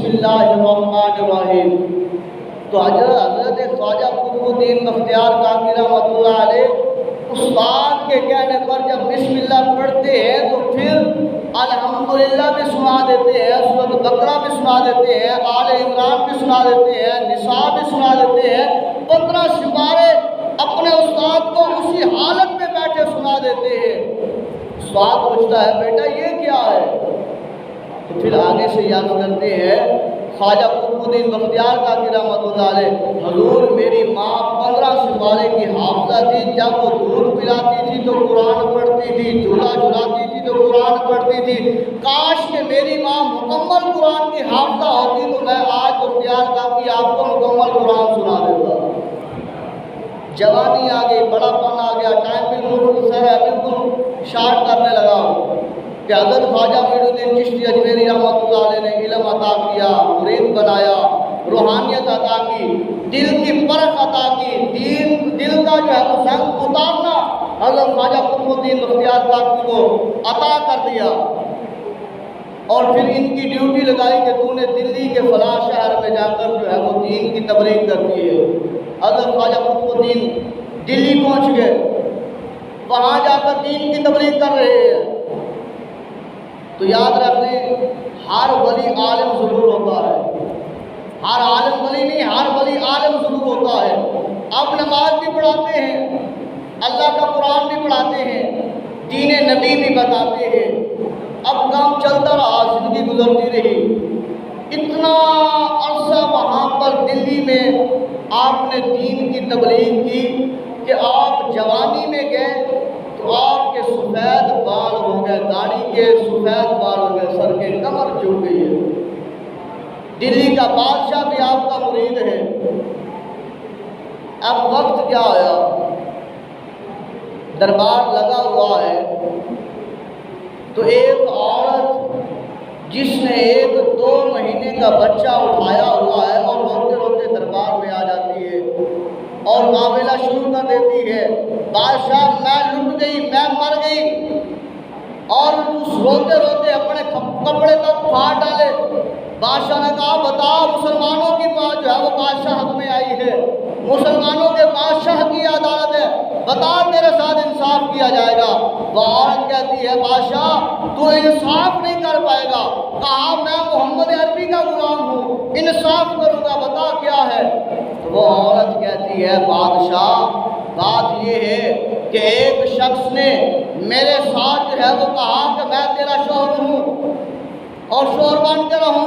اللہ الرحمن الرحیم۔ تو حضرت خواجہ قطب الدین بختیار کاکی رحمۃ اللہ علیہ استاد کے کہنے پر جب بسم اللہ پڑھتے ہیں تو پھر الحمدللہ بھی سنا دیتے ہیں، سورۃ بقرہ بھی سنا دیتے ہیں، آل عمران بھی سنا دیتے ہیں، نساء بھی سنا دیتے ہیں، 15 سپارے اپنے استاد کو اسی حالت میں بیٹھے سنا دیتے ہیں۔ استاد پوچھتا ہے بیٹا یہ کیا ہے؟ تو پھر آگے سے یاد کرتے ہیں خواجہ قطب الدین بختیار کاکی رحمۃ اللہ علیہ، حضور میری ماں 15 سپارے کی حافظہ تھی، جب وہ دودھ پلاتی تھی تو قرآن پڑھتی تھی، جھولا جھلاتی تھی تو قرآن پڑھتی تھی، کاش کہ میری ماں مکمل قرآن کی حافظہ ہوتی تو میں آج بختیار کاکی آپ کو مکمل قرآن سنا دیتا۔ جوانی آ گئی، بڑا پن آ گیا، ٹائم بالکل سر ہے، بالکل شارٹ کرنے لگا کہ حضرت خواجہ معین الدین چشتی اجمیری رحمۃ اللہ علیہ نے علم عطا کیا، مرید بنایا، روحانیت عطا کی، دل کی پرکھ عطا کی، دل کا جو ہے وہ زنگ اتارنا حضرت خواجہ قطب الدین بختیار کاکی کو عطا کر دیا۔ اور پھر ان کی ڈیوٹی لگائی کہ تو نے دلی کے فلاں شہر میں جا کر جو ہے وہ دین کی تبلیغ کرتی ہے۔ حضرت خواجہ قطب الدین دلی پہنچ گئے، وہاں جا کر دین کی تبلیغ کر رہے ہیں۔ تو یاد رکھ لیں ہر ولی عالم ضرور ہوتا ہے، ہر عالم ولی نہیں، ہر ولی عالم ضرور ہوتا ہے۔ اب نماز بھی پڑھاتے ہیں، اللہ کا قرآن بھی پڑھاتے ہیں، دین نبی بھی بتاتے ہیں۔ اب کام چلتا رہا، زندگی گزرتی رہی، اتنا عرصہ وہاں پر دلی میں آپ نے دین کی تبلیغ کی کہ آپ جوانی میں گئے تو آپ کے سفید بال ہو گئے، داڑھی کے سفید بال ہو گئے، سر کے کمر جھک گئی ہے۔ دلی کا بادشاہ بھی آپ کا مرید ہے۔ اب وقت کیا آیا، دربار لگا ہوا ہے، تو ایک عورت جس نے 1-2 مہینے کا بچہ اٹھایا ہوا ہے اور روتے روتے دربار میں آ جاتی ہے اور معاملہ شروع کر دیتی ہے، بادشاہ میں لٹ گئی، میں مر گئی، اور اس روتے روتے اپنے کپڑے تک پھاڑ ڈالے۔ بادشاہ نے کہا بتا، مسلمانوں کی بات جو ہے وہ بادشاہ حق میں آئی ہے، مسلمانوں کے بادشاہ کی عدالت ہے، بتا تیرے ساتھ انصاف کیا جائے گا۔ وہ عورت کہتی ہے بادشاہ تو انصاف نہیں کر پائے گا، کہا میں محمد عربی کا غلام ہوں، انصاف کروں گا، بتا کیا ہے۔ تو وہ عورت کہتی ہے بادشاہ بات یہ ہے کہ ایک شخص نے میرے ساتھ جو ہے وہ کہا کہ میں تیرا شوہر ہوں اور شوہر بن کے رہوں